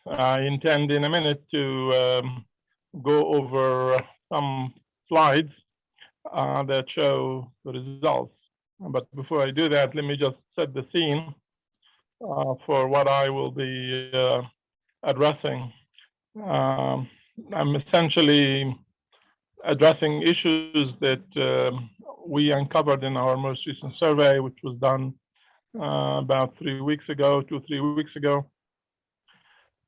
I intend in a minute to go over some slides that show the results. But before I do that, let me just set the scene for what I will be addressing. I'm essentially addressing issues that we uncovered in our most recent survey, which was done about 3 weeks ago, 2-3 weeks ago,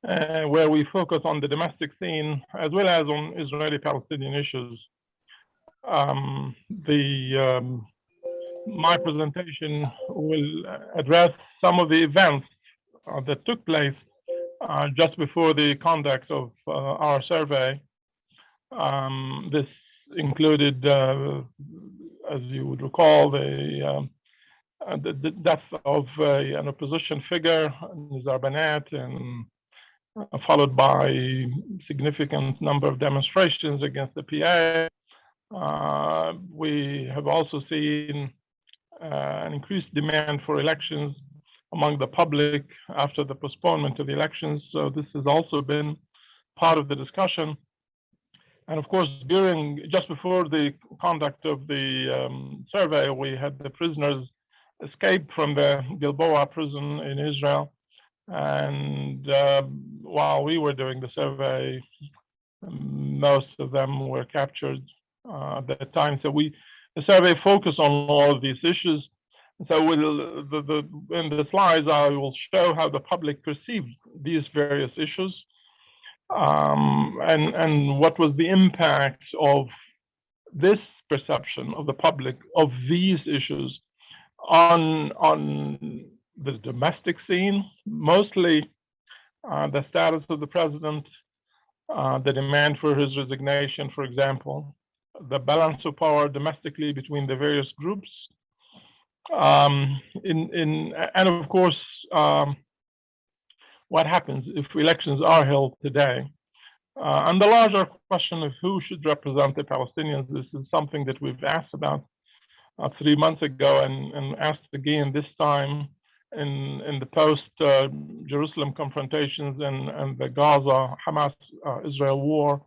where we focus on the domestic scene as well as on Israeli-Palestinian issues. My presentation will address some of the events that took place just before the conduct of our survey. This included, as you would recall, the death of an opposition figure, Nizar Banat, and followed by significant number of demonstrations against the PA. We have also seen an increased demand for elections among the public after the postponement of the elections. So this has also been part of the discussion. And of course, just before the conduct of the survey, we had the prisoners escape from the Gilboa prison in Israel. And while we were doing the survey, most of them were captured at that time. So the survey focused on all of these issues. So in the slides, I will show how the public perceived these various issues and what was the impact of this perception of the public of these issues on the domestic scene, mostly the status of the president, the demand for his resignation, for example, the balance of power domestically between the various groups, and of course, what happens if elections are held today. And the larger question of who should represent the Palestinians, this is something that we've asked about 3 months ago and asked again this time in the post-Jerusalem confrontations and the Gaza-Hamas-Israel war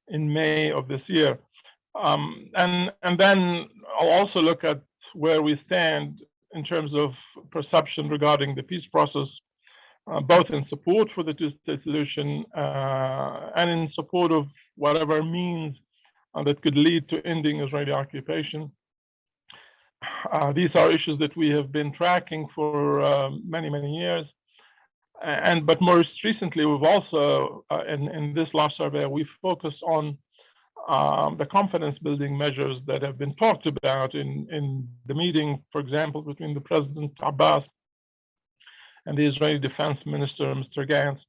in May of this year. And then I'll also look at where we stand in terms of perception regarding the peace process, both in support for the two-state solution and in support of whatever means that could lead to ending Israeli occupation. These are issues that we have been tracking for many, many years. But most recently, we've also, in this last survey, we focused on the confidence building measures that have been talked about in the meeting, for example, between the President Abbas and the Israeli Defense Minister, Mr. Gantz.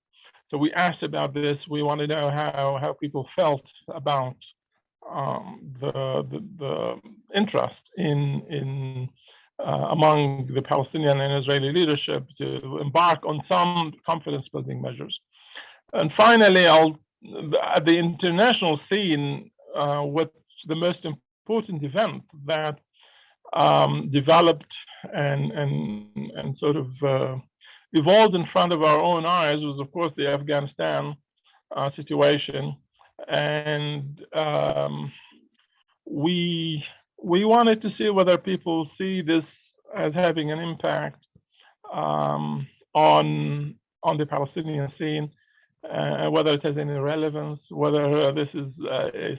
So we asked about this. We want to know how people felt about the interest in among the Palestinian and Israeli leadership to embark on some confidence building measures. And finally, at the international scene, what's the most important event that developed and sort of evolved in front of our own eyes was, of course, the Afghanistan situation. And we wanted to see whether people see this as having an impact on the Palestinian scene, whether it has any relevance, whether this is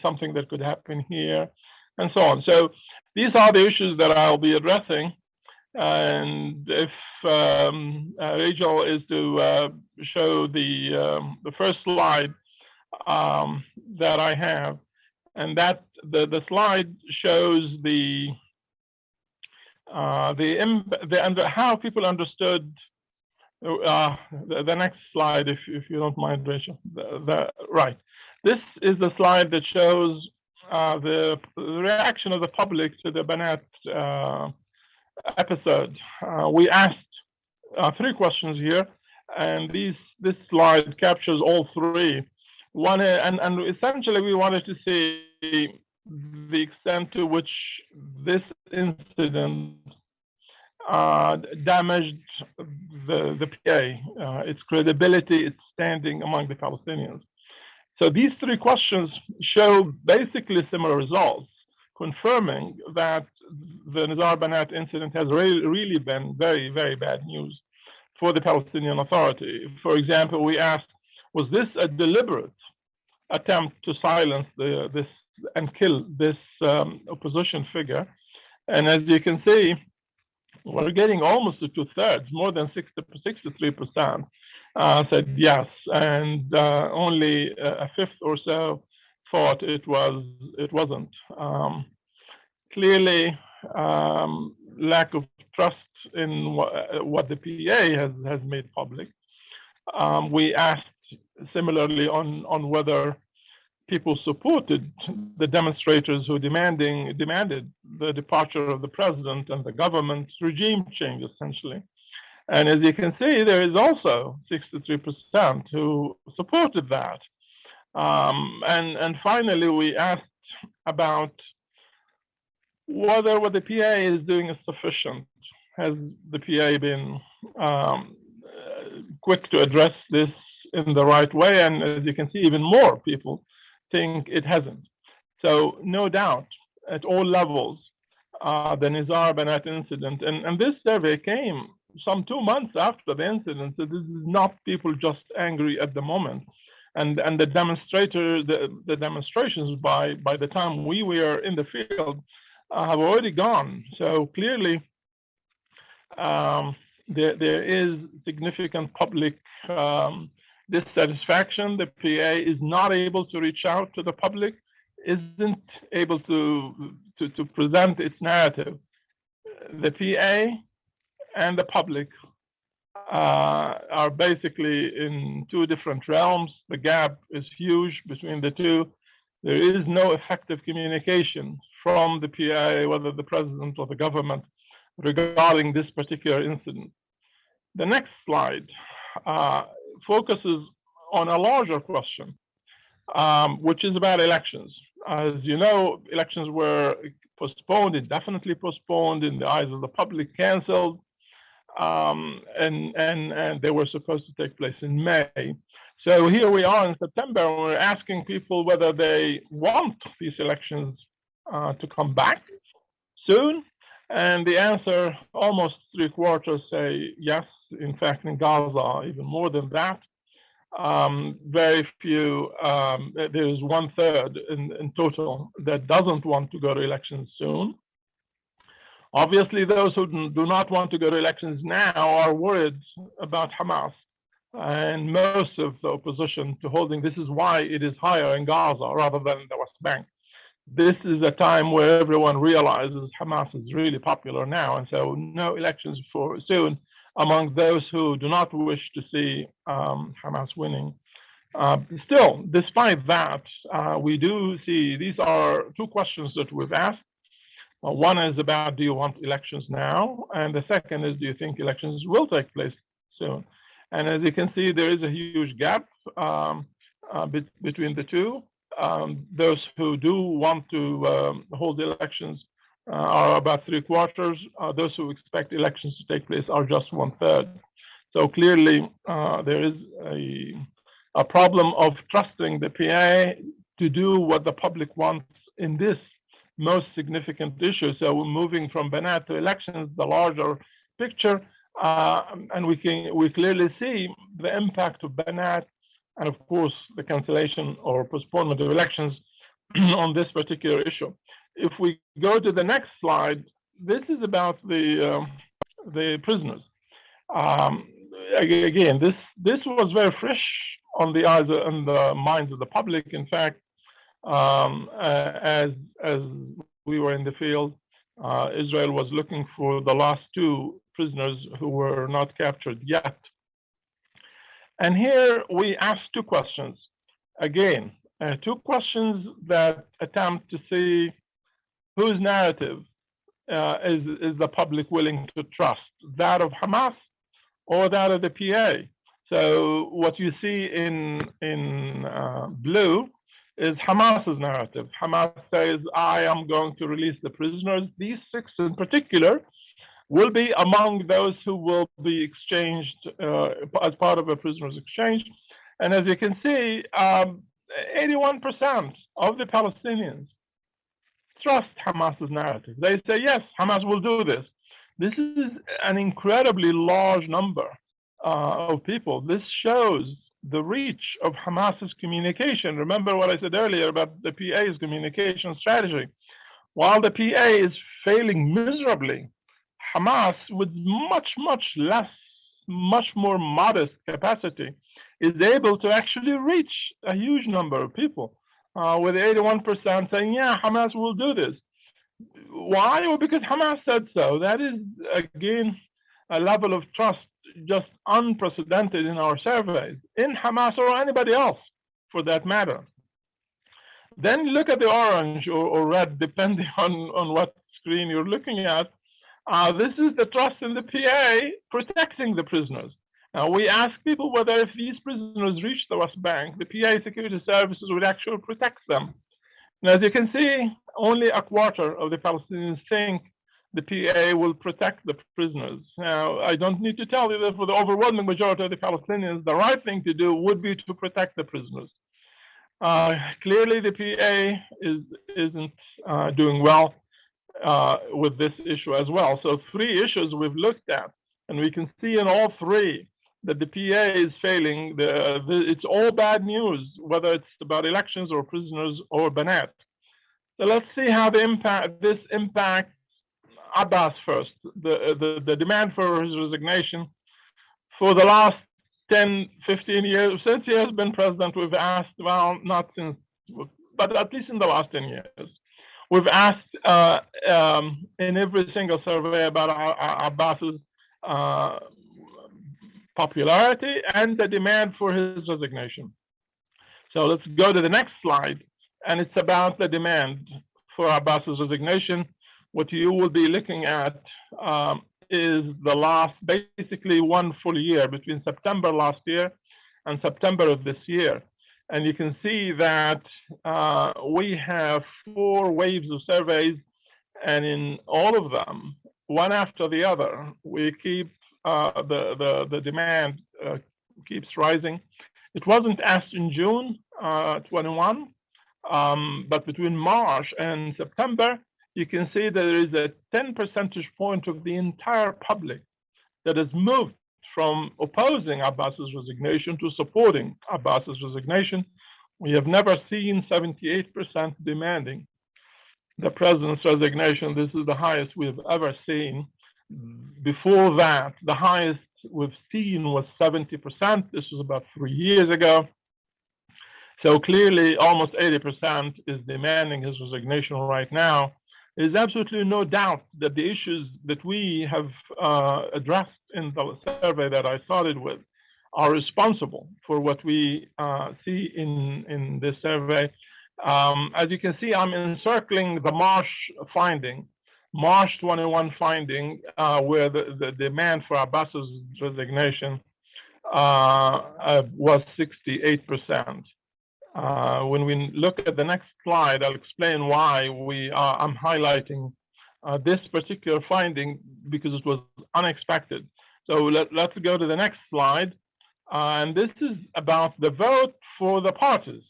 something that could happen here, and so on. So these are the issues that I'll be addressing. And if Rachel is to show the first slide that I have, and that the slide shows how people understood. The next slide, if you don't mind, Rachel. Right. This is the slide that shows the reaction of the public to the Banat episode. We asked 3 questions here, and this slide captures all 3. One, and essentially we wanted to see the extent to which this incident damaged the PA, its credibility, its standing among the Palestinians. So these three questions show basically similar results, confirming that the Nizar Banat incident has really been very, very bad news for the Palestinian Authority. For example, we asked, was this a deliberate attempt to silence this and kill this opposition figure? And as you can see, we're getting almost to 2/3, more than 63% said yes, and only a fifth or so thought it wasn't. Clearly, lack of trust in what the PA has made public. We asked similarly on whether people supported the demonstrators who demanded the departure of the president and the government's regime change, essentially. And as you can see, there is also 63% who supported that. And finally, we asked about whether what the PA is doing is sufficient. Has the PA been quick to address this in the right way? And as you can see, even more people think it hasn't. So no doubt, at all levels, the Nizar Banat incident, and this survey came some 2 months after the incident, so this is not people just angry at the moment. And the demonstrations by the time we were in the field have already gone. So clearly, there is significant public dissatisfaction. The PA is not able to reach out to the public, isn't able to present its narrative. The PA and the public are basically in two different realms. The gap is huge between the two. There is no effective communication from the PA, whether the president or the government, regarding this particular incident. The next slide focuses on a larger question, which is about elections. As you know, elections were postponed, indefinitely postponed, in the eyes of the public, canceled, and they were supposed to take place in May. So here we are in September, and we're asking people whether they want these elections to come back soon. And the answer, almost 3/4 say yes. In fact, in Gaza, even more than that. Very few, there is 1/3 in total that doesn't want to go to elections soon. Obviously, those who do not want to go to elections now are worried about Hamas and most of the opposition to holding. This is why it is higher in Gaza rather than the West Bank. This is a time where everyone realizes Hamas is really popular now, and so no elections for soon among those who do not wish to see Hamas winning. Still, despite that, we do see these are two questions that we've asked. One is about, do you want elections now? And the second is, do you think elections will take place soon? And as you can see, there is a huge gap between the two. Those who do want to hold elections are about 3/4. Those who expect elections to take place are just 1/3. So clearly, there is a problem of trusting the PA to do what the public wants in this most significant issue. So we're moving from Banat to elections, the larger picture, and we clearly see the impact of Banat, and of course the cancellation or postponement of elections on this particular issue. If we go to the next slide, this is about the prisoners. Again, this was very fresh on the eyes and the minds of the public. In fact, as we were in the field, Israel was looking for the last 2 prisoners who were not captured yet. And here we asked 2 questions. Again, 2 questions that attempt to see whose narrative is the public willing to trust, that of Hamas or that of the PA. So what you see in blue is Hamas's narrative. Hamas says, I am going to release the prisoners. These 6 in particular will be among those who will be exchanged as part of a prisoners exchange. And as you can see, 81% of the Palestinians trust Hamas's narrative. They say, yes, Hamas will do this. This is an incredibly large number of people. This shows the reach of Hamas's communication. Remember what I said earlier about the PA's communication strategy. While the PA is failing miserably, Hamas, with much more modest capacity, is able to actually reach a huge number of people, with 81% saying, yeah, Hamas will do this. Why? Well, because Hamas said so. That is, again, a level of trust just unprecedented in our surveys, in Hamas or anybody else for that matter. Then look at the orange or red, depending on what screen you're looking at. This is the trust in the PA protecting the prisoners. We ask people whether if these prisoners reach the West Bank, the PA security services would actually protect them. And as you can see, only a quarter of the Palestinians think the PA will protect the prisoners. Now, I don't need to tell you that for the overwhelming majority of the Palestinians, the right thing to do would be to protect the prisoners. Clearly, the PA isn't doing well with this issue as well. So 3 issues we've looked at, and we can see in all 3 that the PA is failing. It's all bad news, whether it's about elections or prisoners or Banat. So let's see how this impacts Abbas first. The demand for his resignation. For the last 10, 15 years, since he has been president, we've asked, well, not since, but at least in the last 10 years, we've asked in every single survey about Abbas's popularity and the demand for his resignation. So let's go to the next slide, and it's about the demand for Abbas's resignation. What you will be looking at is the last, basically 1 full year between September last year and September of this year. And you can see that we have 4 waves of surveys, and in all of them, one after the other, we keep the demand keeps rising. It wasn't asked in June 21, but between March and September, you can see there is a 10 percentage point of the entire public that has moved from opposing Abbas's resignation to supporting Abbas's resignation. We have never seen 78% demanding the president's resignation. This is the highest we've ever seen. Before that, the highest we've seen was 70%. This was about 3 years ago. So clearly, almost 80% is demanding his resignation right now. There's absolutely no doubt that the issues that we have addressed in the survey that I started with are responsible for what we see in this survey. As you can see, I'm encircling the March finding, March 21 finding, where the demand for Abbas's resignation was 68%. When we look at the next slide, I'll explain why I'm highlighting this particular finding, because it was unexpected. So let's go to the next slide. And this is about the vote for the parties.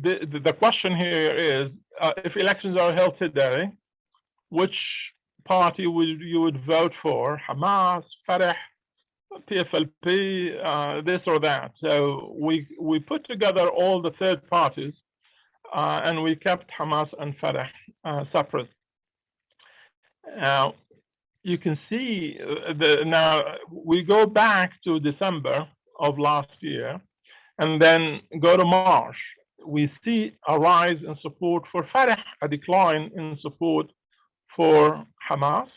The question here is, if elections are held today, which party you would vote for? Hamas, Fatah, PFLP, this or that. So we put together all the third parties, and we kept Hamas and Fatah separate. Now, you can see now we go back to December of last year, and then go to March. We see a rise in support for Fatah, a decline in support for Hamas.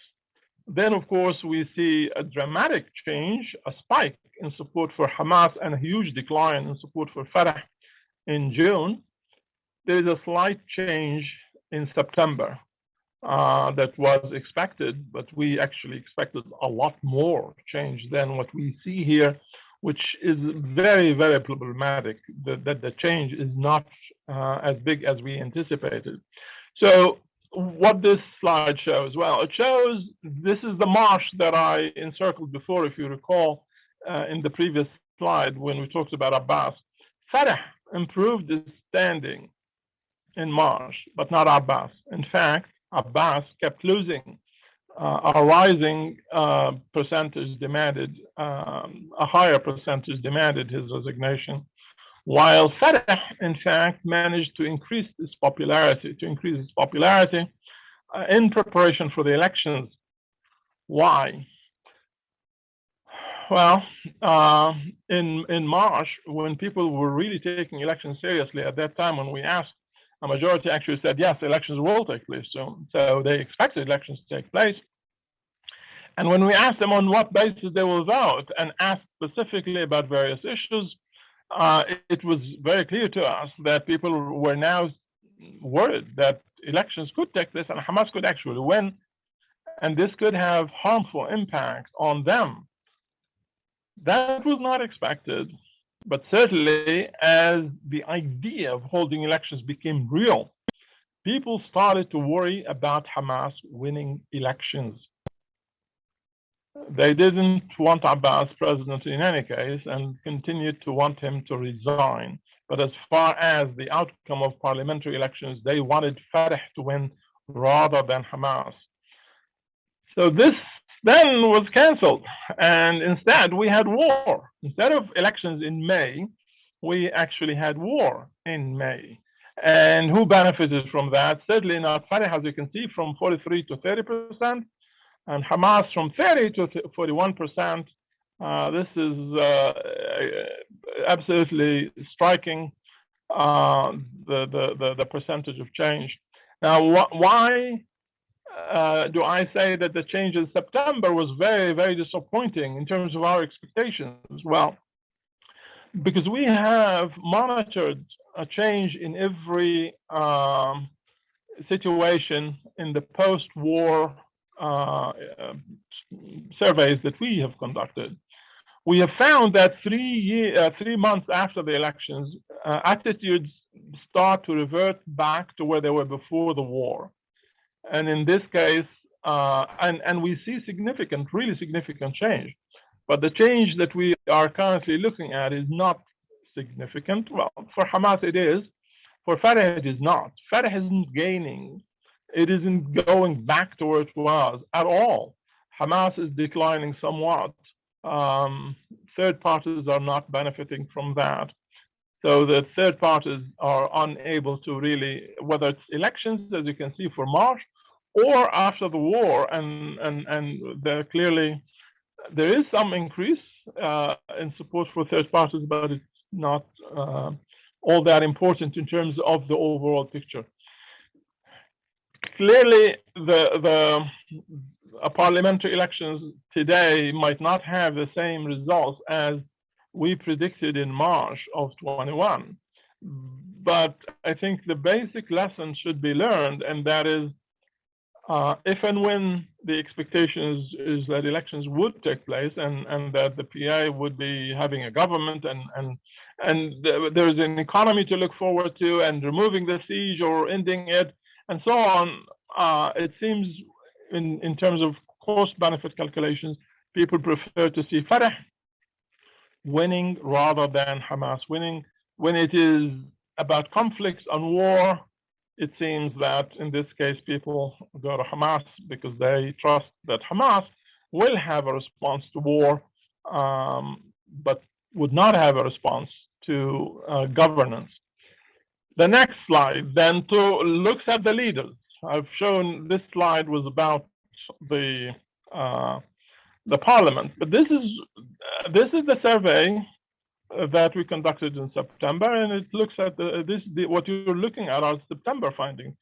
Then, of course, we see a dramatic change, a spike in support for Hamas, and a huge decline in support for Fatah in June. There is a slight change in September that was expected, but we actually expected a lot more change than what we see here, which is very, very problematic, that the change is not as big as we anticipated. So what this slide shows? Well, it shows this is the march that I encircled before, if you recall, in the previous slide when we talked about Abbas. Fatah improved its standing in March, but not Abbas. In fact, Abbas kept losing. A rising percentage demanded, a higher percentage demanded his resignation, while Fatah, in fact, managed to increase its popularity, in preparation for the elections. Why? Well, in March, when people were really taking elections seriously, at that time when we asked, a majority actually said, yes, elections will take place soon. So they expected elections to take place. And when we asked them on what basis they will vote and asked specifically about various issues, it was very clear to us that people were now worried that elections could take place and Hamas could actually win, and this could have harmful impacts on them. That was not expected, but certainly as the idea of holding elections became real, people started to worry about Hamas winning elections. They didn't want Abbas president in any case and continued to want him to resign. But as far as the outcome of parliamentary elections, they wanted Fatah to win rather than Hamas. So this then was canceled, and instead we had war. Instead of elections in May, we actually had war in May. And who benefited from that? Certainly not Fatah, as you can see, from 43 to 30%, and Hamas from 30 to 41%. This is absolutely striking, the percentage of change. Now, why do I say that the change in September was very, very disappointing in terms of our expectations? Well, because we have monitored a change in every situation in the post-war surveys that we have conducted. We have found that 3 months after the elections, attitudes start to revert back to where they were before the war. And in this case, and we see significant, really significant change. But the change that we are currently looking at is not significant. Well, for Hamas it is. For Fatah it is not. Fatah isn't gaining. It isn't going back to where it was at all. Hamas is declining somewhat. Third parties are not benefiting from that. So the third parties are unable to really, whether it's elections, as you can see for March, or after the war, and there clearly, there is some increase in support for third parties, but it's not all that important in terms of the overall picture. Clearly, the parliamentary elections today might not have the same results as we predicted in March of 21. But I think the basic lesson should be learned, and that is, if and when the expectation is that elections would take place and that the PA would be having a government and there's an economy to look forward to, and removing the siege or ending it and so on, it seems in terms of cost-benefit calculations, people prefer to see Fatah winning rather than Hamas winning. When it is about conflicts and war, it seems that in this case people go to Hamas because they trust that Hamas will have a response to war, but would not have a response to governance. The next slide then looks at the leaders. I've shown this slide was about the parliament, but this is the survey that we conducted in September, and it looks at what you're looking at are September findings.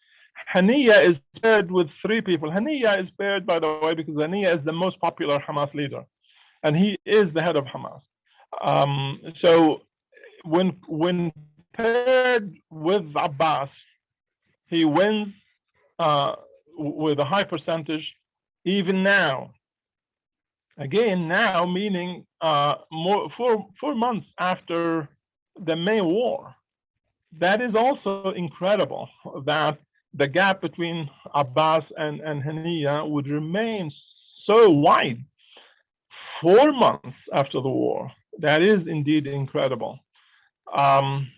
Haniya is paired with 3 people. Haniya is paired, by the way, because Haniya is the most popular Hamas leader, and he is the head of Hamas. So when paired with Abbas, he wins with a high percentage, even now. Again, now meaning 4 months after the May war. That is also incredible that the gap between Abbas and Haniya would remain so wide 4 months after the war. That is indeed incredible. Um,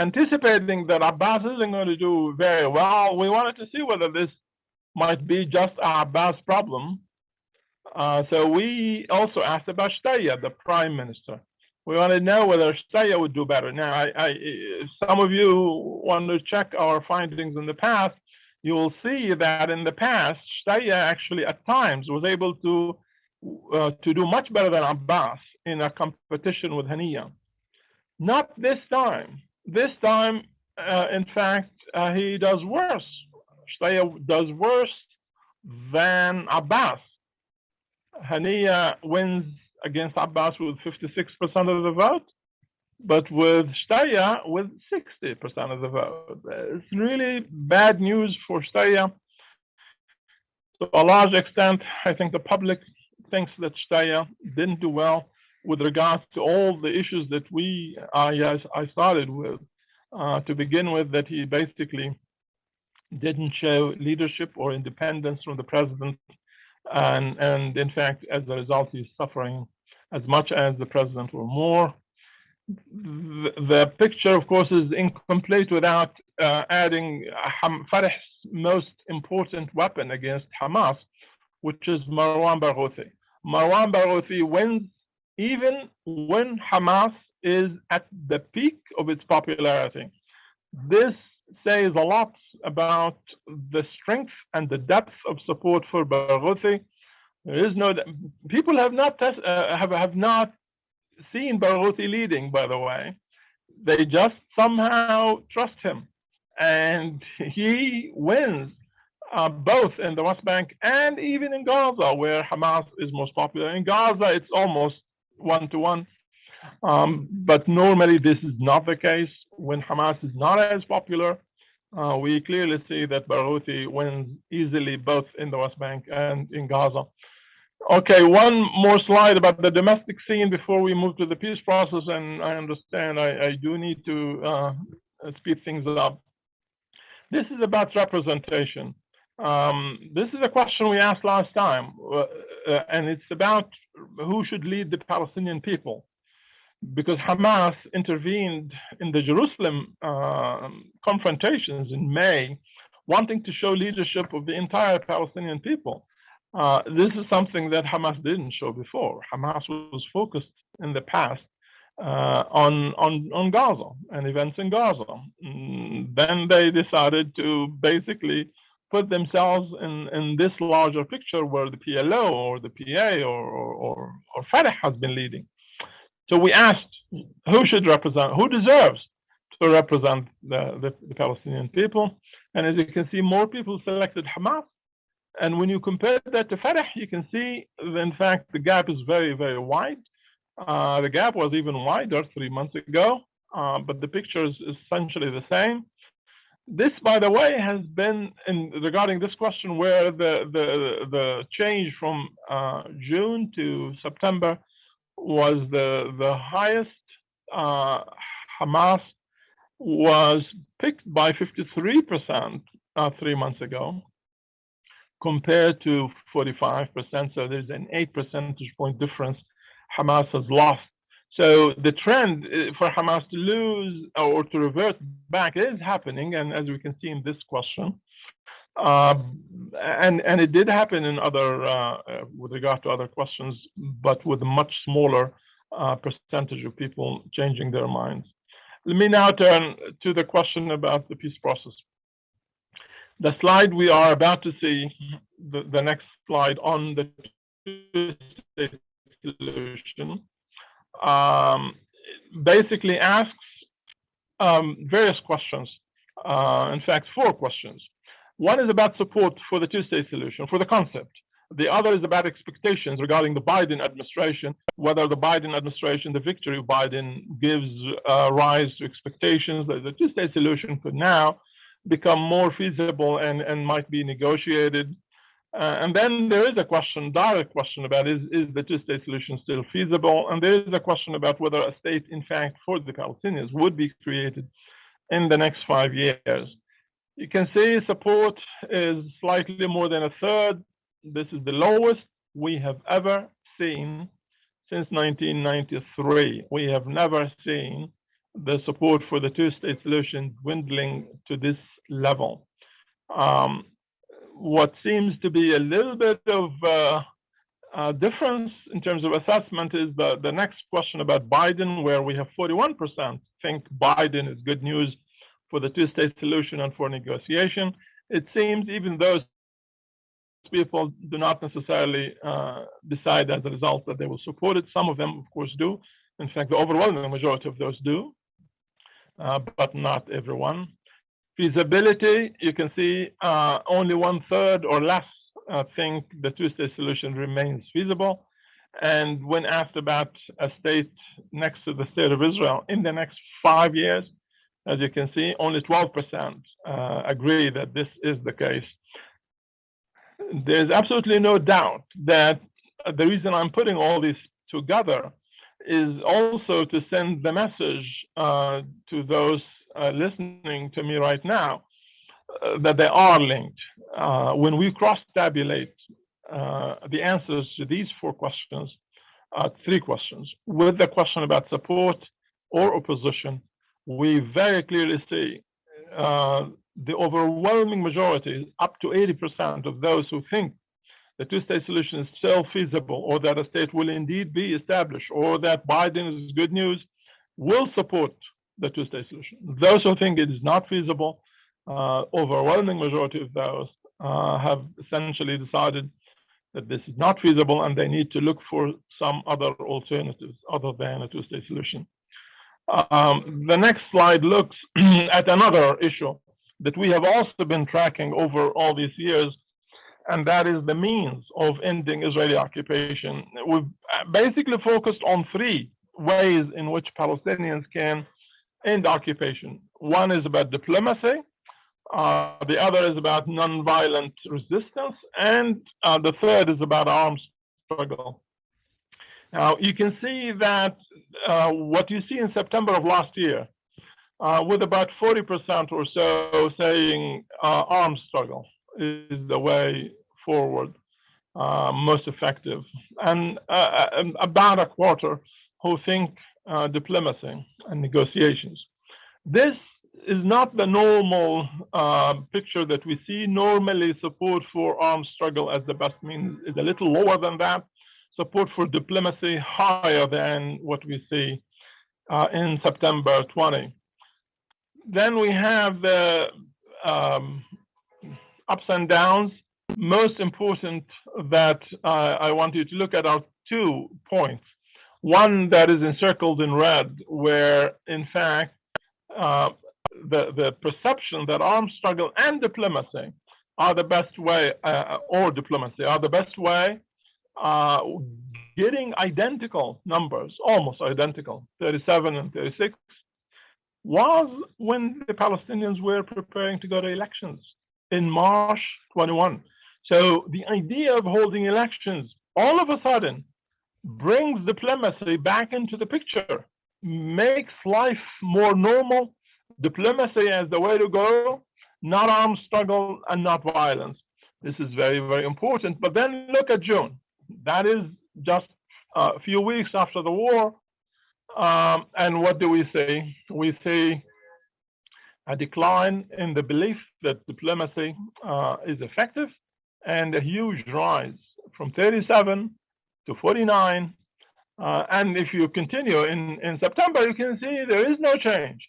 Anticipating that Abbas isn't going to do very well, we wanted to see whether this might be just a Abbas problem. So we also asked about Shtaya, the prime minister. We want to know whether Shtaya would do better. Now, if some of you want to check our findings in the past, you will see that in the past, Shtaya actually at times was able to do much better than Abbas in a competition with Haniya. Not this time. This time, in fact, he does worse. Shtaya does worse than Abbas. Haniya wins against Abbas with 56% of the vote, but with Shtaya with 60% of the vote. It's really bad news for Shtaya. To a large extent, I think the public thinks that Shtaya didn't do well with regards to all the issues that I started with. To begin with, that he basically didn't show leadership or independence from the president. And in fact, as a result, he's suffering as much as the president or more. The picture, of course, is incomplete without adding Fatah's most important weapon against Hamas, which is Marwan Barghouti. Marwan Barghouti wins even when Hamas is at the peak of its popularity. This says a lot about the strength and the depth of support for Barghouti. There is no people have not seen Barghouti leading, by the way. They just somehow trust him, and he wins both in the West Bank and even in Gaza, where Hamas is most popular. In Gaza, it's almost 1-to-1. But normally this is not the case. When Hamas is not as popular, we clearly see that Barghouti wins easily both in the West Bank and in Gaza. Okay, one more slide about the domestic scene before we move to the peace process, and I understand I do need to speed things up. This is about representation. This is a question we asked last time, and it's about who should lead the Palestinian people, because Hamas intervened in the Jerusalem confrontations in May, wanting to show leadership of the entire Palestinian people. This is something that Hamas didn't show before. Hamas was focused in the past on Gaza and events in Gaza. Then they decided to basically put themselves in this larger picture where the PLO or the PA or Fatah has been leading. So we asked who should represent, who deserves to represent the Palestinian people. And as you can see, more people selected Hamas. And when you compare that to Fatah, you can see, in fact, the gap is very, very wide. The gap was even wider 3 months ago, but the picture is essentially the same. This, by the way, has been regarding this question where the change from June to September was the highest. Hamas was picked by 53% 3 months ago, compared to 45%. So there's an 8 percentage point difference Hamas has lost. So the trend for Hamas to lose or to revert back is happening, and as we can see in this question, and it did happen in other with regard to other questions, but with a much smaller percentage of people changing their minds. Let me now turn to the question about the peace process. The slide we are about to see, the next slide on the two-state solution, basically asks various questions. In fact, 4 questions. One is about support for the two-state solution, for the concept. The other is about expectations regarding the Biden administration, whether the Biden administration, the victory of Biden, gives rise to expectations that the two-state solution could now become more feasible and might be negotiated. And then there is a question, direct question about is the two-state solution still feasible? And there is a question about whether a state, in fact, for the Palestinians would be created in the next 5 years. You can see support is slightly more than a third. This is the lowest we have ever seen since 1993. We have never seen the support for the two-state solution dwindling to this level. What seems to be a little bit of difference in terms of assessment is the next question about Biden, where we have 41% think Biden is good news for the two-state solution and for negotiation. It seems even those people do not necessarily decide as a result that they will support it. Some of them, of course, do. In fact, the overwhelming majority of those do, but not everyone. Feasibility, you can see only 1/3 or less think the two-state solution remains feasible. And when asked about a state next to the state of Israel in the next 5 years, as you can see, only 12% agree that this is the case. There's absolutely no doubt that the reason I'm putting all this together is also to send the message to those listening to me right now that they are linked. When we cross-tabulate the answers to these 4 questions, 3 questions, with the question about support or opposition, we very clearly see the overwhelming majority, up to 80% of those who think the two-state solution is still feasible, or that a state will indeed be established, or that Biden is good news, will support the two-state solution. Those who think it is not feasible, overwhelming majority of those have essentially decided that this is not feasible and they need to look for some other alternatives other than a two-state solution. The next slide looks at another issue that we have also been tracking over all these years, and that is the means of ending Israeli occupation. We've basically focused on 3 ways in which Palestinians can end occupation. One is about diplomacy, the other is about nonviolent resistance, and the third is about armed struggle. Now, you can see that what you see in September of last year, with about 40% or so saying armed struggle is the way forward, most effective, and about a quarter who think diplomacy and negotiations. This is not the normal picture that we see. Normally, support for armed struggle as the best means is a little lower than that. Support for diplomacy higher than what we see in September 20. Then we have the ups and downs. Most important that I want you to look at are 2 points. One that is encircled in red, where in fact the perception that armed struggle and diplomacy are the best way, or diplomacy are the best way, getting identical numbers, almost identical, 37 and 36, was when the Palestinians were preparing to go to elections in March 21. So the idea of holding elections all of a sudden brings diplomacy back into the picture, makes life more normal, diplomacy as the way to go, not armed struggle and not violence. This is very, very important. But then look at June. That is just a few weeks after the war. And what do we see? We see a decline in the belief that diplomacy is effective, and a huge rise from 37 to 49. And if you continue in September, you can see there is no change.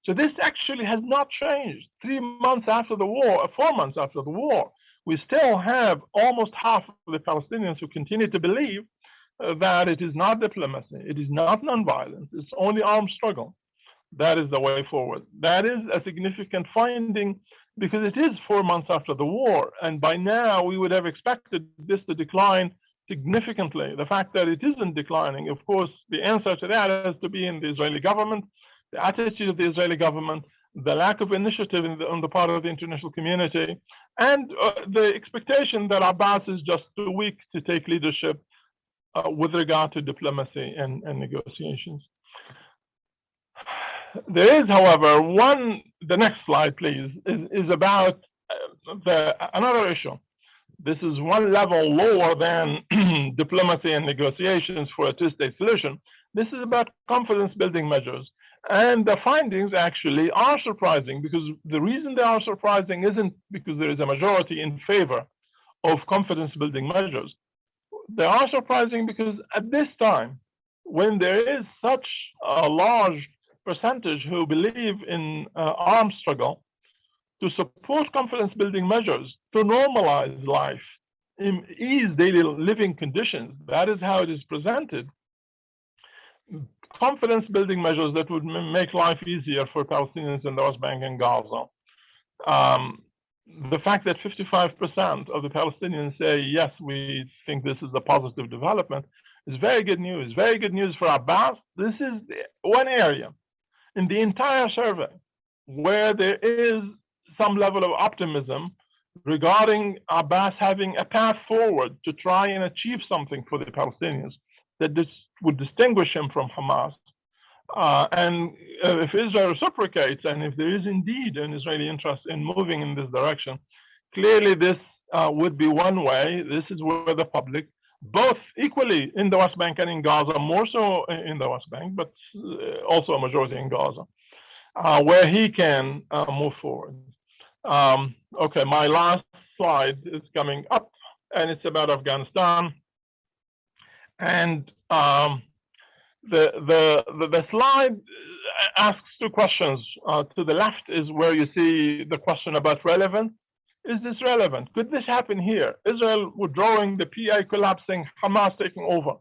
So this actually has not changed. 3 months after the war, 4 months after the war, we still have almost half of the Palestinians who continue to believe that it is not diplomacy, it is not nonviolence, it's only armed struggle. That is the way forward. That is a significant finding because it is 4 months after the war, and by now we would have expected this to decline significantly. The fact that it isn't declining, of course, the answer to that has to be in the Israeli government, the attitude of the Israeli government, the lack of initiative on the part of the international community, and the expectation that Abbas is just too weak to take leadership with regard to diplomacy and negotiations. There is, however, one the next slide, please, is about another issue. This is one level lower than diplomacy and negotiations for a two-state solution. This is about confidence-building measures. And the findings actually are surprising, because the reason they are surprising isn't because there is a majority in favor of confidence-building measures. They are surprising because at this time, when there is such a large percentage who believe in armed struggle, to support confidence-building measures, to normalize life, ease daily living conditions. That is how it is presented. Confidence-building measures that would make life easier for Palestinians in the West Bank and Gaza. The fact that 55% of the Palestinians say, yes, we think this is a positive development, is very good news. Very good news for Abbas. This is one area in the entire survey where there is some level of optimism regarding Abbas having a path forward to try and achieve something for the Palestinians that this would distinguish him from Hamas. And if Israel reciprocates, and if there is indeed an Israeli interest in moving in this direction, clearly this would be one way. This is where the public, both equally in the West Bank and in Gaza, more so in the West Bank, but also a majority in Gaza, where he can move forward. Okay, my last slide is coming up, and it's about Afghanistan. And the slide asks two questions. To the left is where you see the question about relevance. Is this relevant? Could this happen here? Israel withdrawing, the PA collapsing, Hamas taking over.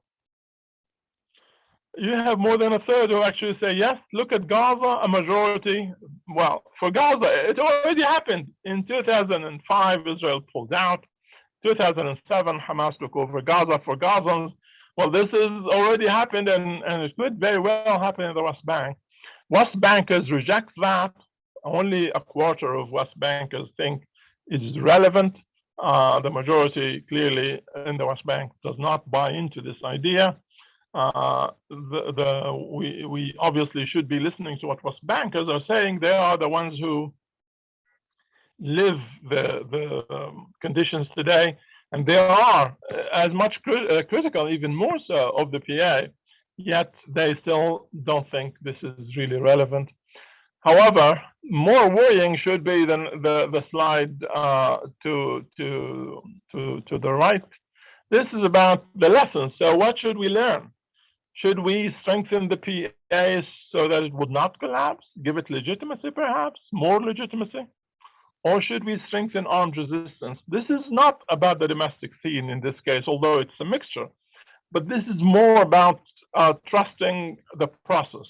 You have more than a third who actually say, yes, look at Gaza, a majority. Well, for Gaza, it already happened. In 2005, Israel pulled out. 2007, Hamas took over Gaza. For Gazans, well, this has already happened, and it could very well happen in the West Bank. West Bankers reject that. Only a quarter of West Bankers think it is relevant. The majority, clearly, in the West Bank does not buy into this idea. We obviously should be listening to what West Bankers are saying. They are the ones who live the conditions today, and they are as much critical, even more so, of the PA, yet they still don't think this is really relevant. However, more worrying should be than the slide to the right. This is about the lessons. So what should we learn? Should we strengthen the PA so that it would not collapse, give it legitimacy perhaps, more legitimacy? Or should we strengthen armed resistance? This is not about the domestic scene in this case, although it's a mixture, but this is more about trusting the process,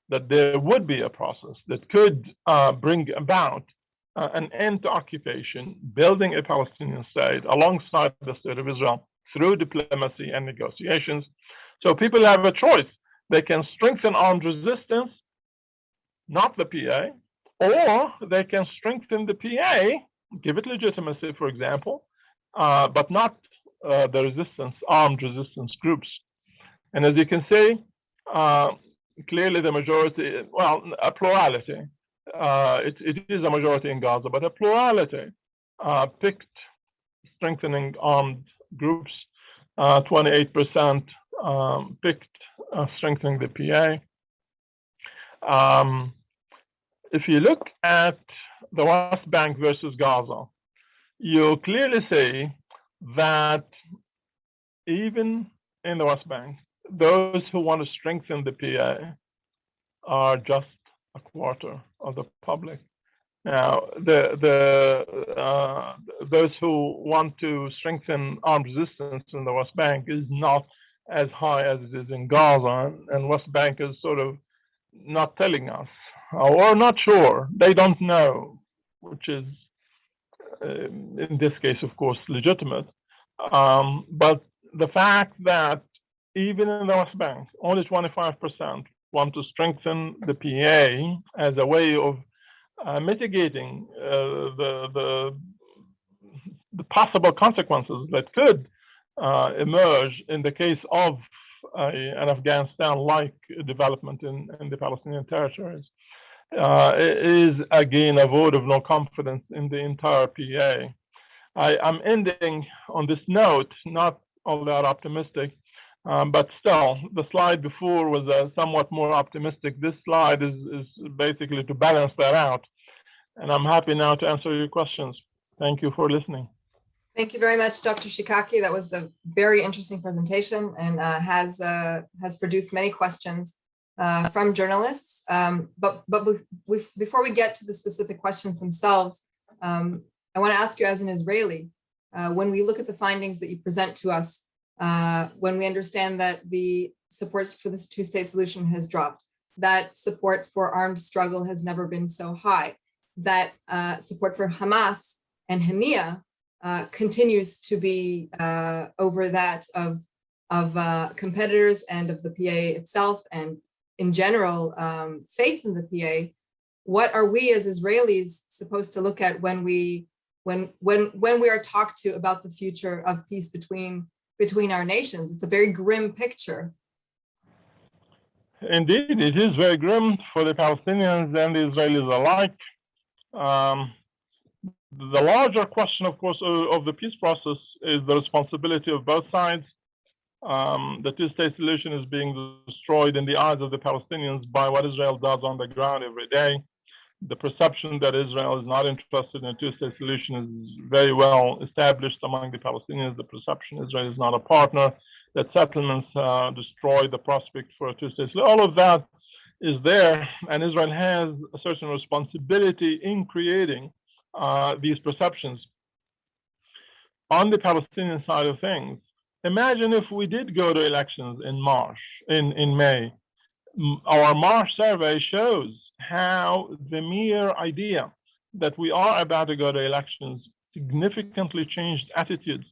that there would be a process that could bring about an end to occupation, building a Palestinian state alongside the state of Israel through diplomacy and negotiations. So people have a choice. They can strengthen armed resistance, not the PA, or they can strengthen the PA, give it legitimacy, for example, but not the resistance, armed resistance groups. And as you can see, clearly the majority, well, a plurality, it is a majority in Gaza, but a plurality picked strengthening armed groups, 28% picked strengthening the PA. If you look at the West Bank versus Gaza, you clearly see that even in the West Bank, those who want to strengthen the PA are just a quarter of the public. Now, those who want to strengthen armed resistance in the West Bank is not as high as it is in Gaza, and West Bank is sort of not telling us, or not sure. They don't know, which is, in this case, of course, legitimate. But the fact that even in the West Bank, only 25% want to strengthen the PA as a way of mitigating the possible consequences that could emerge in the case of an Afghanistan-like development in the Palestinian territories. is again a vote of no confidence in the entire PA. I'm ending on this note, not all that optimistic, but still, the slide before was somewhat more optimistic. This slide is basically to balance that out. And I'm happy now to answer your questions. Thank you for listening. Thank you very much, Dr. Shikaki. That was a very interesting presentation and has produced many questions from journalists. But before we get to the specific questions themselves, I want to ask you as an Israeli, when we look at the findings that you present to us, when we understand that the support for this two-state solution has dropped, that support for armed struggle has never been so high, that support for Hamas and Hania continues to be over that of competitors and of the PA itself, and in general, faith in the PA. What are we as Israelis supposed to look at when we are talked to about the future of peace between our nations? It's a very grim picture. Indeed, it is very grim for the Palestinians and the Israelis alike. The larger question, of course, of the peace process is the responsibility of both sides. The two-state solution is being destroyed in the eyes of the Palestinians by what Israel does on the ground every day. The perception that Israel is not interested in a two-state solution is very well established among the Palestinians. The perception Israel is not a partner, that settlements destroy the prospect for a two-state solution. All of that is there, and Israel has a certain responsibility in creating these perceptions. On the Palestinian side of things, imagine if we did go to elections in May. Our March survey shows how the mere idea that we are about to go to elections significantly changed attitudes.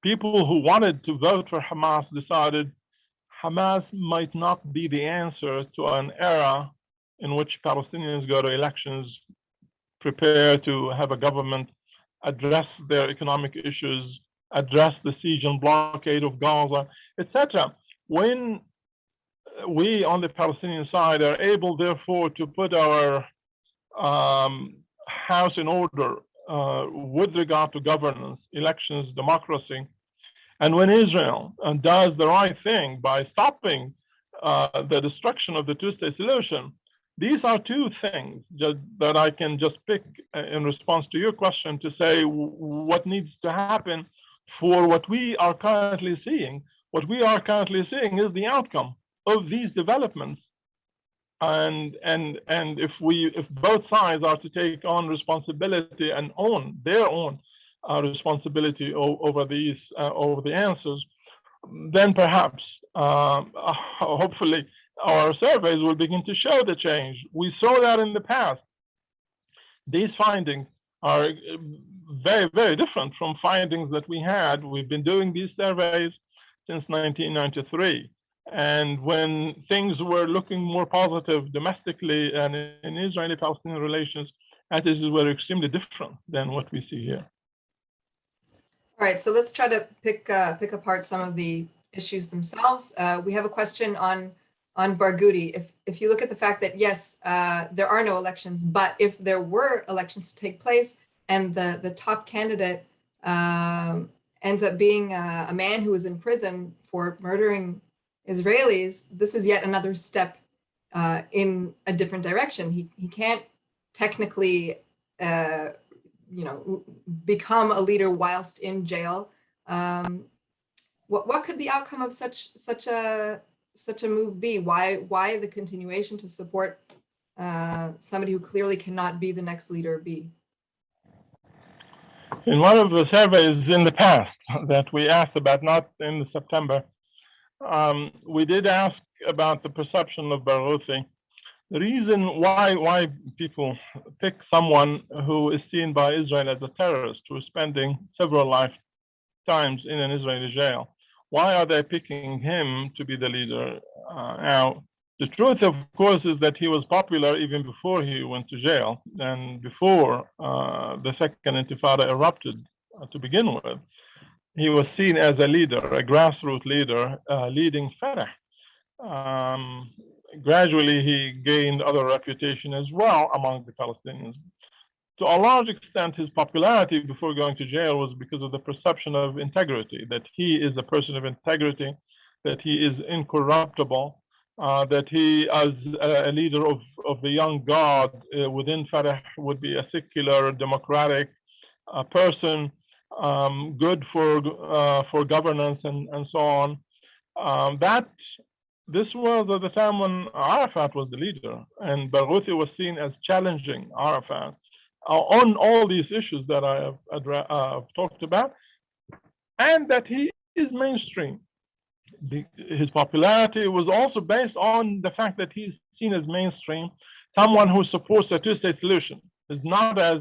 People who wanted to vote for Hamas decided Hamas might not be the answer to an era in which Palestinians go to elections, prepare to have a government, address their economic issues, address the siege and blockade of Gaza, etc. When we on the Palestinian side are able, therefore, to put our house in order with regard to governance, elections, democracy, and when Israel does the right thing by stopping the destruction of the two-state solution, these are two things that I can just pick in response to your question to say what needs to happen for what we are currently seeing. What we are currently seeing is the outcome of these developments, and if both sides are to take on responsibility and own their own responsibility over the answers, then perhaps hopefully our surveys will begin to show the change. We saw that in the past. These findings are very, very different from findings that we had. We've been doing these surveys since 1993. And when things were looking more positive domestically and in Israeli-Palestinian relations, attitudes were extremely different than what we see here. All right, so let's try to pick apart some of the issues themselves. We have a question on Barghouti. If you look at the fact that, yes, there are no elections, but if there were elections to take place and the top candidate ends up being a man who was in prison for murdering Israelis, this is yet another step in a different direction. He can't technically, become a leader whilst in jail. What could the outcome of such a move be? Why the continuation to support somebody who clearly cannot be the next leader be? In one of the surveys in the past that we asked about, not in September, we did ask about the perception of Barghouti. The reason why people pick someone who is seen by Israel as a terrorist, who is spending several lifetimes in an Israeli jail, why are they picking him to be the leader? Now, the truth, of course, is that he was popular even before he went to jail and before the second intifada erupted to begin with. He was seen as a leader, a grassroots leader, leading Fatah, gradually he gained other reputation as well among the Palestinians. To a large extent, his popularity before going to jail was because of the perception of integrity, that he is a person of integrity, that he is incorruptible, that he, as a leader of the young guard within Fatah, would be a secular, democratic person, good for governance and so on. This was at the time when Arafat was the leader, and Barghouti was seen as challenging Arafat on all these issues that I have talked about, and that he is mainstream. His popularity was also based on the fact that he's seen as mainstream, someone who supports a two-state solution, is not as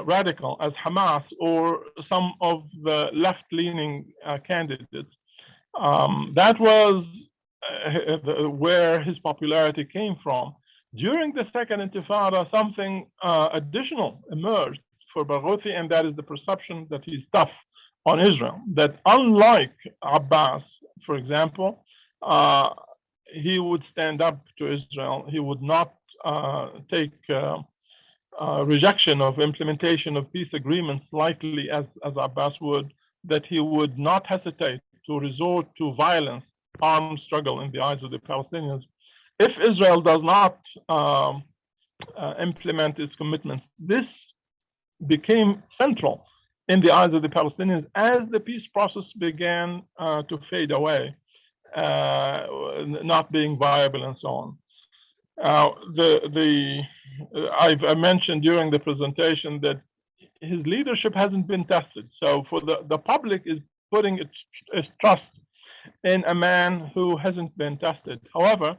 radical as Hamas or some of the left-leaning candidates. That was where his popularity came from. During the second intifada, something additional emerged for Barghouti, and that is the perception that he's tough on Israel. That unlike Abbas, for example, he would stand up to Israel. He would not take rejection of implementation of peace agreements lightly as Abbas would, that he would not hesitate to resort to violence, armed struggle in the eyes of the Palestinians. If Israel does not implement its commitments, this became central in the eyes of the Palestinians as the peace process began to fade away, not being viable and so on. I mentioned during the presentation that his leadership hasn't been tested. So for the public is putting its trust in a man who hasn't been tested. However,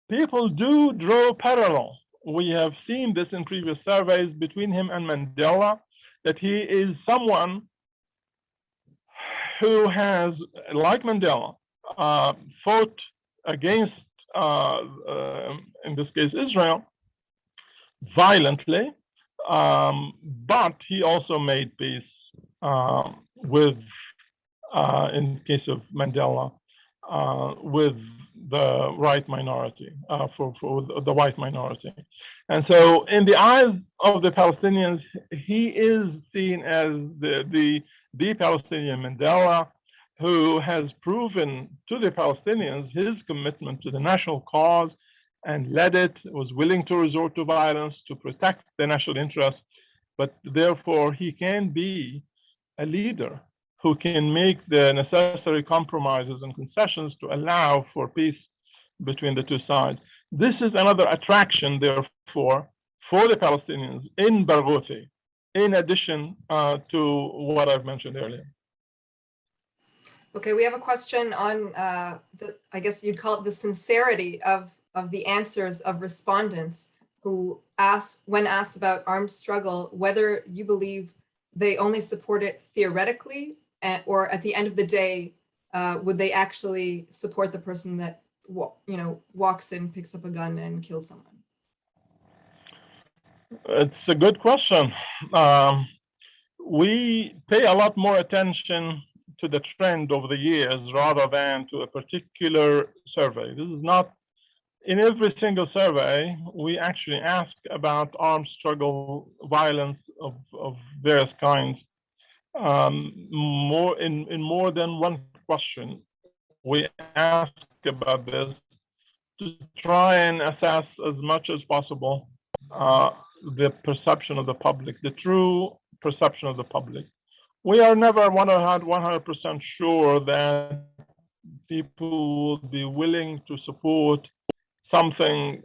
people do draw parallel. We have seen this in previous surveys between him and Mandela, that he is someone who has, like Mandela, fought against, in this case, Israel, violently, but he also made peace with, in case of Mandela, with the right minority, for the white minority. And so in the eyes of the Palestinians, he is seen as the Palestinian Mandela, who has proven to the Palestinians his commitment to the national cause and led it, was willing to resort to violence to protect the national interest, but therefore he can be a leader who can make the necessary compromises and concessions to allow for peace between the two sides. This is another attraction, therefore, for the Palestinians in Barghouti, in addition to what I've mentioned earlier. Okay, we have a question on, I guess you'd call it the sincerity of the answers of respondents who asked, when asked about armed struggle, whether you believe they only support it theoretically, or at the end of the day, would they actually support the person that walks in, picks up a gun, and kills someone? It's a good question. We pay a lot more attention to the trend over the years rather than to a particular survey. This is not, in every single survey, we actually ask about armed struggle, violence of various kinds. In more than one question, we ask about this to try and assess as much as possible the perception of the public, the true perception of the public. We are never 100% sure that people will be willing to support something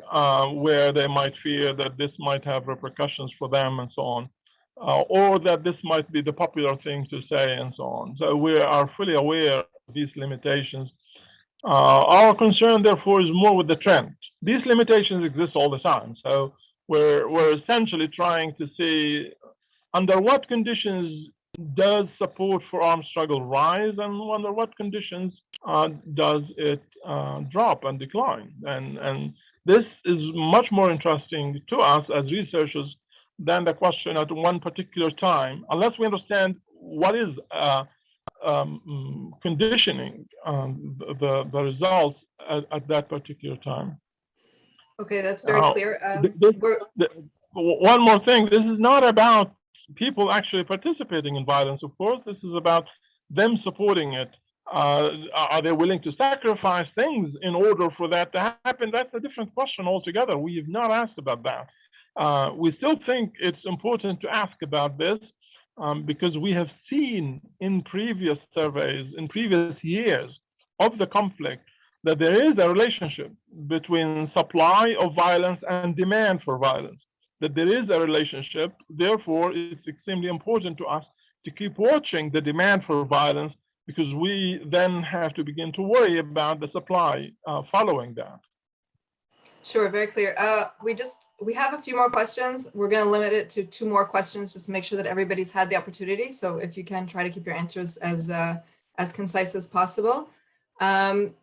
where they might fear that this might have repercussions for them and so on, or that this might be the popular thing to say and so on. So we are fully aware of these limitations. Our concern, therefore, is more with the trend. These limitations exist all the time. So we're essentially trying to see under what conditions does support for armed struggle rise, and under what conditions does it drop and decline. And this is much more interesting to us as researchers than the question at one particular time, unless we understand what is conditioning the results at that particular time. Okay, that's very clear. One more thing, this is not about people actually participating in violence, of course. This is about them supporting it. Are they willing to sacrifice things in order for that to happen? That's a different question altogether. We have not asked about that. We still think it's important to ask about this because we have seen in previous surveys, in previous years of the conflict, that there is a relationship between supply of violence and demand for violence, that there is a relationship. Therefore, it's extremely important to us to keep watching the demand for violence, because we then have to begin to worry about the supply following that. Sure, very clear. We have a few more questions. We're going to limit it to 2 more questions just to make sure that everybody's had the opportunity. So if you can, try to keep your answers as concise as possible.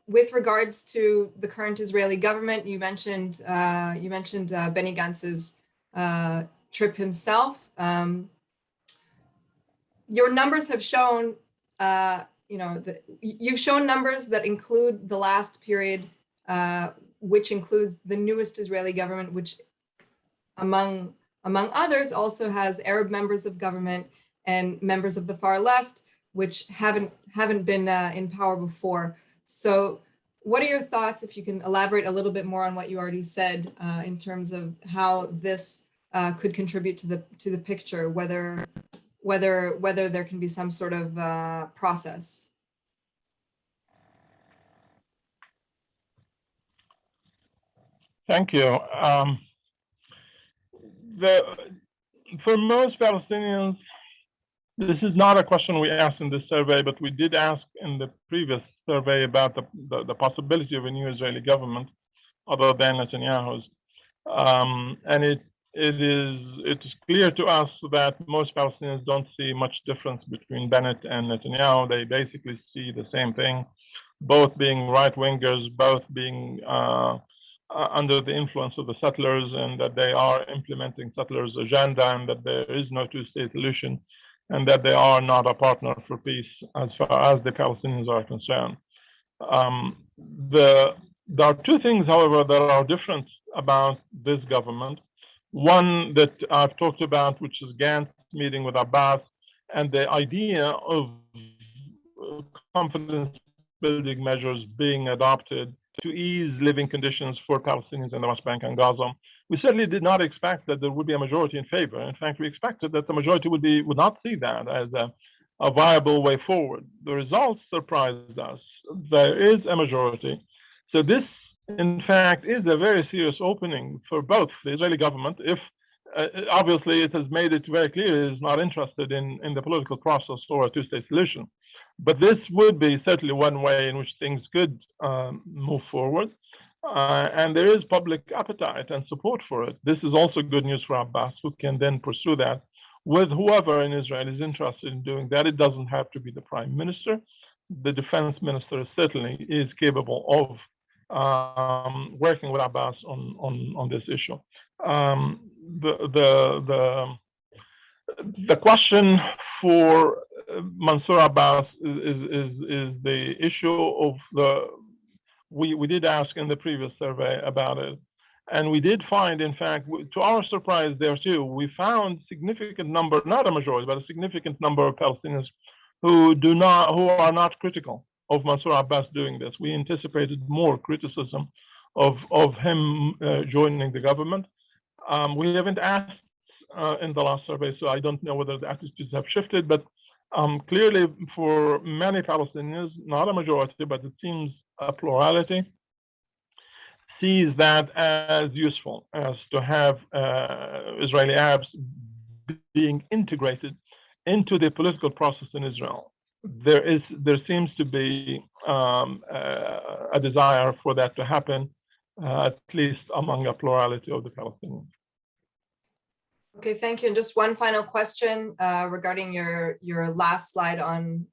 With regards to the current Israeli government, you mentioned Benny Gantz's trip himself. Your numbers have shown, you've shown numbers that include the last period, which includes the newest Israeli government, which among others also has Arab members of government and members of the far left, which haven't been in power before. So what are your thoughts, if you can elaborate a little bit more on what you already said, in terms of how this could contribute to the picture, whether there can be some sort of process? Thank you. For most Palestinians, this is not a question we asked in this survey, but we did ask in the previous survey about the possibility of a new Israeli government other than Netanyahu's. And it is clear to us that most Palestinians don't see much difference between Bennett and Netanyahu. They basically see the same thing, both being right-wingers, both being under the influence of the settlers, and that they are implementing settlers' agenda, and that there is no two-state solution, and that they are not a partner for peace as far as the Palestinians are concerned. There are 2 things, however, that are different about this government. One that I've talked about, which is Gantz meeting with Abbas, and the idea of confidence building measures being adopted to ease living conditions for Palestinians in the West Bank and Gaza. We certainly did not expect that there would be a majority in favor. In fact, we expected that the majority would not see that as a viable way forward. The results surprised us. There is a majority. So this, in fact, is a very serious opening for both the Israeli government, if obviously it has made it very clear it is not interested in the political process or a two-state solution. But this would be certainly one way in which things could move forward. And there is public appetite and support for it. This is also good news for Abbas, who can then pursue that with whoever in Israel is interested in doing that. It doesn't have to be the prime minister. The defense minister certainly is capable of working with Abbas on this issue. The question for Mansour Abbas is the issue of we did ask in the previous survey about it, and we did find, in fact, to our surprise there too, we found significant number, not a majority, but a significant number of Palestinians who are not critical of Mansour Abbas doing this. We anticipated more criticism of him joining the government. We haven't asked in the last survey, so I don't know whether the attitudes have shifted, but clearly for many Palestinians, not a majority, but it seems a plurality, sees that as useful, as to have Israeli Arabs being integrated into the political process in Israel. There seems to be a desire for that to happen, at least among a plurality of the Palestinians. Okay, thank you. And just one final question regarding your last slide on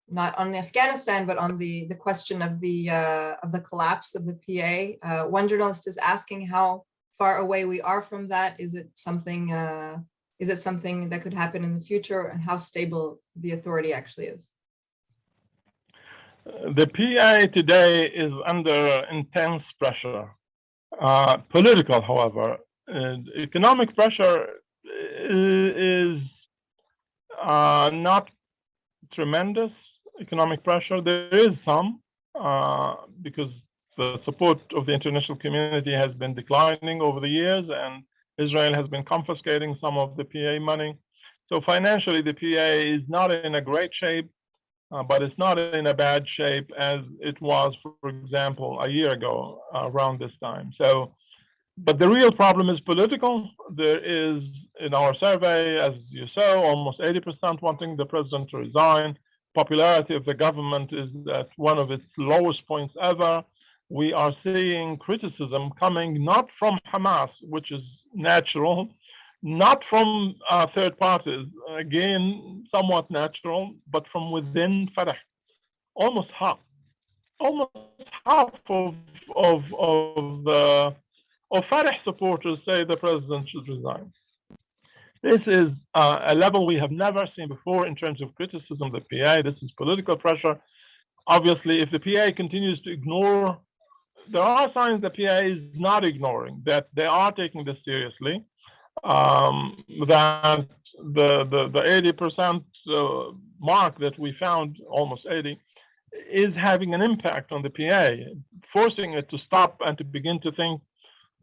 not on Afghanistan, but on the question of the collapse of the PA. One journalist is asking how far away we are from that. Is it something that could happen in the future, and how stable the authority actually is? The PA today is under intense pressure. Political, however, economic pressure is not tremendous. Economic pressure, there is some, because the support of the international community has been declining over the years, and Israel has been confiscating some of the PA money. So financially, the PA is not in a great shape, but it's not in a bad shape as it was, for example, a year ago around this time. So, but the real problem is political. There is, in our survey, as you saw, almost 80% wanting the president to resign. Popularity of the government is at one of its lowest points ever. We are seeing criticism coming not from Hamas, which is natural, not from third parties, again, somewhat natural, but from within Fatah. Almost half of Fatah supporters say the president should resign. This is a level we have never seen before in terms of criticism of the PA. This is political pressure. Obviously, if the PA continues to ignore, there are signs the PA is not ignoring, that they are taking this seriously, that the 80% mark that we found, almost 80, is having an impact on the PA, forcing it to stop and to begin to think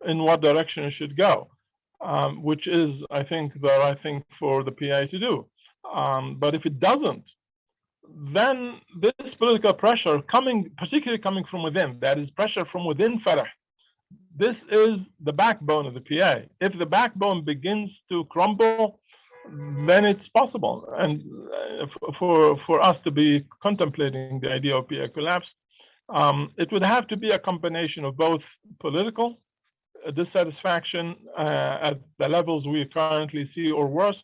in what direction it should go, which is, I think, the right thing for the PA to do. But if it doesn't, then this political pressure particularly coming from within, that is pressure from within Fatah, this is the backbone of the PA. If the backbone begins to crumble, then it's possible. And for us to be contemplating the idea of PA collapse, it would have to be a combination of both political dissatisfaction at the levels we currently see or worse,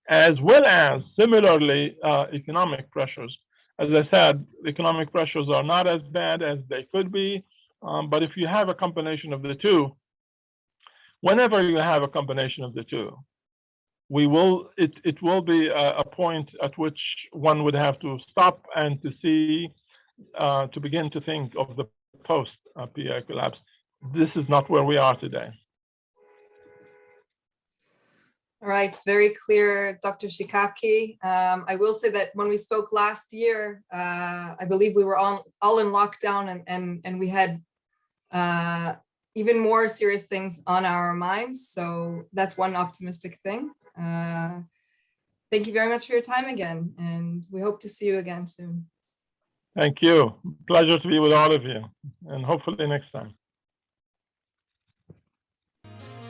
as well as similarly economic pressures. As I said, economic pressures are not as bad as they could be, but if you have a combination of the two, whenever you have a combination of the two, it will be a point at which one would have to stop and to see, to begin to think of the post-PA collapse. This is not where we are today. All right, very clear, Dr. Shikaki. I will say that when we spoke last year, I believe we were all in lockdown, and we had even more serious things on our minds. So that's one optimistic thing. Thank you very much for your time again, and we hope to see you again soon. Thank you. Pleasure to be with all of you, and hopefully next time.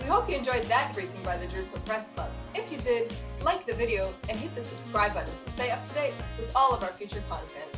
We hope you enjoyed that briefing by the Jerusalem Press Club. If you did, like the video and hit the subscribe button to stay up to date with all of our future content.